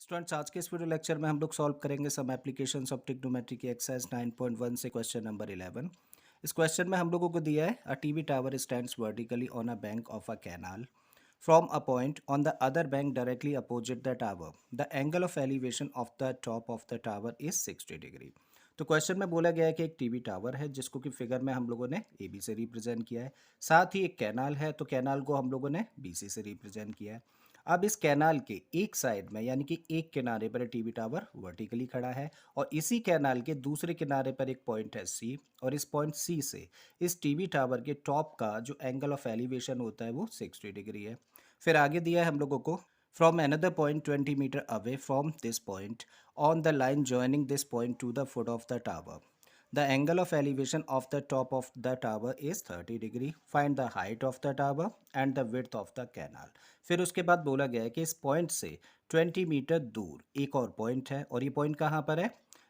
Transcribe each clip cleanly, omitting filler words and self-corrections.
Students, आज के इस वीडियो लेक्चर में हम लोग सॉल्व करेंगे सम एप्लीकेशंस ऑफ ट्रिग्नोमेट्री की एक्सरसाइज 9.1 से क्वेश्चन नंबर 11। इस क्वेश्चन में हम लोगों को दिया है a TV tower stands vertically on a bank of a canal from a point on the other bank directly opposite the tower. The angle of elevation of the top of the tower is 60 degree. तो question में बोला गया है कि एक TV tower है जिसको कि फिगर में हम लोगों ने ए बी से रिप्रेजेंट किया है। साथ ही एक कैनाल है, तो कैनाल को हम लोगों ने बी सी से रिप्रेजेंट किया है। अब इस कैनाल के एक साइड में यानी कि एक किनारे पर टीवी टावर वर्टिकली खड़ा है और इसी कैनाल के दूसरे किनारे पर एक पॉइंट है सी, और इस पॉइंट सी से इस टीवी टावर के टॉप का जो एंगल ऑफ एलिवेशन होता है वो 60 डिग्री है। फिर आगे दिया है हम लोगों को from another point 20 metre away from this point on the line joining this point to the foot of the tower the angle of elevation of the top of the tower is 30 degree. Find the height of the tower and the width of the canal. फिर उसके बाद बोला गया है कि इस point से 20 metre दूर एक और पॉइंट है, और ये पॉइंट कहाँ पर है?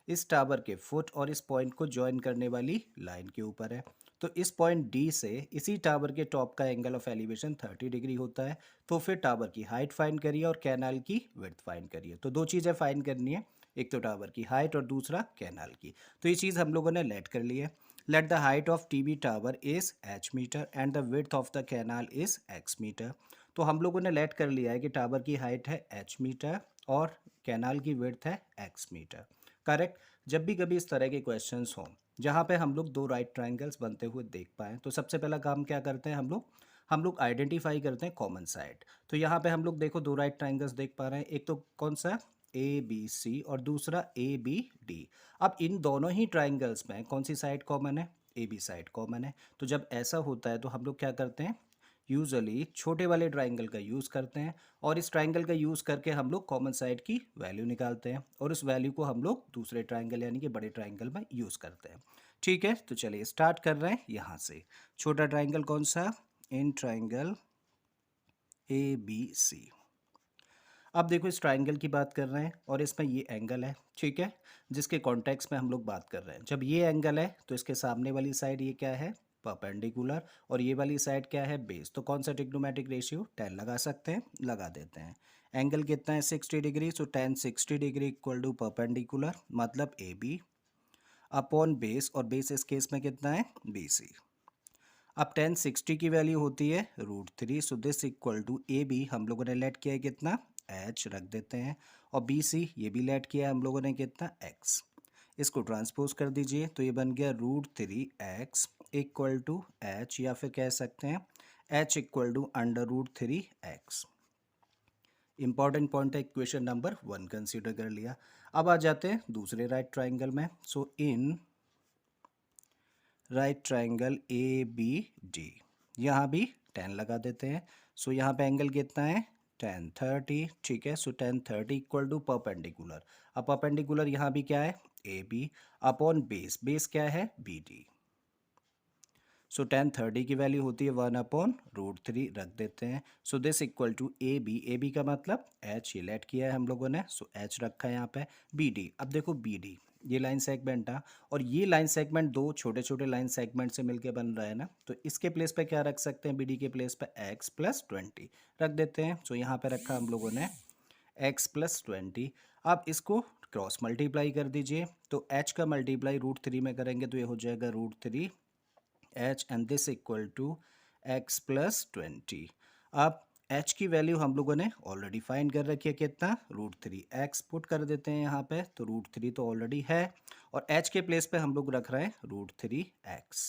इस टावर के फुट और इस पॉइंट को ज्वाइन करने वाली लाइन के ऊपर है। तो इस पॉइंट डी से इसी टावर के टॉप का एंगल ऑफ एलिवेशन 30 डिग्री होता है। तो फिर टावर की हाइट फाइंड करिए और कैनाल की विड्थ फाइंड करिए। तो दो चीज़ें फाइंड करनी है, एक तो टावर की हाइट और दूसरा कैनाल की। तो ये चीज़ हम लोगों ने लेट कर ली है। Let the height of TV tower is h metre and the width of the canal is x metre. तो हम लोगों ने लेट कर लिया है कि टावर की हाइट है एच मीटर और कैनाल की विड्थ है एक्स मीटर। करेक्ट। जब भी कभी इस तरह के क्वेश्चंस हों जहाँ पे हम लोग दो राइट ट्राइंगल्स बनते हुए देख पाएँ, तो सबसे पहला काम क्या करते हैं हम लोग आइडेंटिफाई करते हैं कॉमन साइड। तो यहाँ पे हम लोग देखो दो राइट ट्राइंगल्स देख पा रहे हैं, एक तो कौन सा ए बी सी और दूसरा ए बी डी। अब इन दोनों ही ट्राइंगल्स में कौन सी साइड कॉमन है? ए बी साइड कॉमन है। तो जब ऐसा होता है तो हम लोग क्या करते हैं? यूजुअली छोटे वाले ट्राइंगल का यूज़ करते हैं, और इस ट्राइंगल का यूज़ करके हम लोग कॉमन साइड की वैल्यू निकालते हैं, और उस वैल्यू को हम लोग दूसरे ट्राइंगल यानी कि बड़े ट्राइंगल में यूज़ करते हैं। ठीक है, तो चलिए स्टार्ट कर रहे हैं यहाँ से। छोटा ट्राइंगल कौन सा? In triangle A B C. अब देखो इस ट्राइंगल की बात कर रहे हैं और इसमें ये एंगल है, ठीक है, जिसके कॉन्टेक्स्ट में हम लोग बात कर रहे हैं। जब ये एंगल है तो इसके सामने वाली साइड ये क्या है? परपेंडिकुलर, और ये वाली साइड क्या है? बेस। तो कौन सा ट्रिग्नोमेट्रिक रेशियो? 10 लगा सकते हैं, लगा देते हैं। एंगल कितना है? 60 degree. So 10 60 degree equal to perpendicular मतलब ए बी अपॉन बेस, और बेस इस केस में कितना है? B C. अब 10 60 की वैल्यू होती है √3। So this equal to A B हम लोगों ने लेट किया है कितना? एच रख देते हैं, और बी सी ये भी लेट किया है हम लोगों ने कितना? एक्स। इसको ट्रांसपोज कर दीजिए तो ये बन गया √3x इक्वल टू एच, या फिर कह सकते हैं h equal to √3x। Important point है, इक्वेशन नंबर 1 कंसीडर कर लिया। अब आ जाते हैं दूसरे राइट ट्राइंगल में। So in right triangle A B D, यहाँ भी 10 लगा देते हैं। सो यहाँ पे एंगल कितना है? 10 30। ठीक है, सो 10 30 इक्वल टू परपेंडिकुलर। अब परपेंडिकुलर यहाँ भी क्या है? A B upon base. Base क्या है? B D. सो 10 30 की वैल्यू होती है 1 अपॉन √3 रख देते हैं। So this equal to A B. A B का मतलब एच, ये लेट किया है हम लोगों ने, सो एच रखा है यहाँ पे। बी डी, अब देखो बी डी ये लाइन सेगमेंट था, और ये लाइन सेगमेंट दो छोटे छोटे लाइन सेगमेंट से मिलके बन रहा है ना, तो इसके प्लेस पे क्या रख सकते हैं? बी डी के प्लेस पे एक्स प्लस 20 रख देते हैं। सो यहाँ पे रखा हम लोगों ने एक्स प्लस 20। अब इसको क्रॉस मल्टीप्लाई कर दीजिए, तो एच का मल्टीप्लाई √3 में करेंगे तो ये हो जाएगा √3 h and this equal to x plus 20। अब h की वैल्यू हम लोगों ने ऑलरेडी फाइंड कर रखी है कितना? √3x पुट कर देते हैं यहाँ पे, तो √3 तो ऑलरेडी है, और h के प्लेस पे हम लोग रख रहे हैं √3x।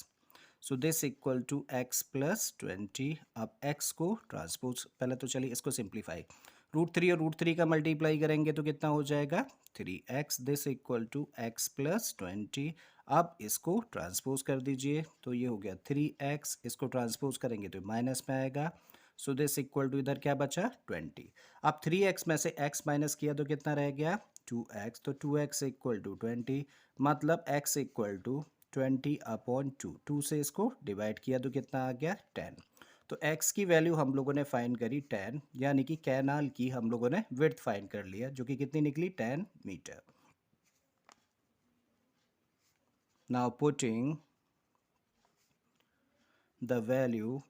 So this equal to x plus 20। अब x को ट्रांसपोज, पहले तो चलिए इसको सिंप्लीफाई। √3 और √3 का मल्टीप्लाई करेंगे तो कितना हो जाएगा? 3x। This equal to x plus 20। अब इसको ट्रांसपोज कर दीजिए तो ये हो गया 3x, इसको ट्रांसपोज करेंगे तो माइनस में आएगा। सो दिस इक्वल टू इधर क्या बचा? 20। अब 3x में से x माइनस किया तो कितना रह गया? 2x। तो 2x इक्वल टू 20 मतलब x इक्वल टू 20 अपॉन 2। 2 से इसको डिवाइड किया तो कितना आ गया? 10। तो x की वैल्यू हम लोगों ने फाइंड करी 10, यानी कि कैनाल की हम लोगों ने विड्थ फाइंड कर लिया, जो कि कितनी निकली? 10 metre. Now putting the value,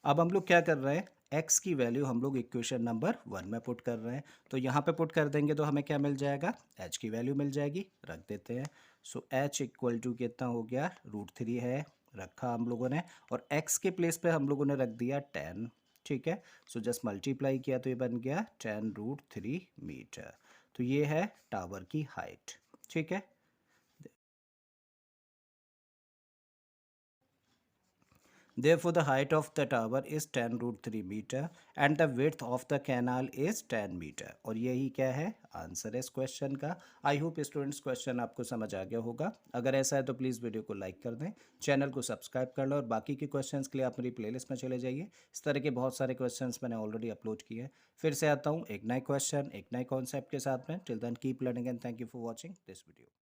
अब हम लोग क्या कर रहे हैं? x की वैल्यू हम लोग इक्वेशन नंबर 1 में पुट कर रहे हैं, तो यहाँ पे पुट कर देंगे तो हमें क्या मिल जाएगा, h की वैल्यू मिल जाएगी, रख देते हैं। सो h इक्वल टू कितना हो गया, √3 है, रखा हम लोगों ने, और x के प्लेस पे हम लोगों ने रख दिया 10। ठीक है, सो जस्ट मल्टीप्लाई किया तो ये बन गया 10√3 मीटर। तो ये है टावर की हाइट। ठीक है, therefore the height of the tower is 10√3 meter and the width of the canal is 10 meter। और यही क्या है, आंसर है इस क्वेश्चन का। आई होप स्टूडेंट्स क्वेश्चन आपको समझ आ गया होगा। अगर ऐसा है तो प्लीज़ वीडियो को लाइक कर दें, चैनल को सब्सक्राइब कर लो, और बाकी के क्वेश्चंस के लिए आप मेरी प्लेलिस्ट में चले जाइए। इस तरह के बहुत सारे क्वेश्चंस मैंने ऑलरेडी अपलोड किए हैं। फिर से आता हूँ एक नए क्वेश्चन, एक नए कॉन्सेप्ट के साथ में। Till then keep learning and thank you for watching this video.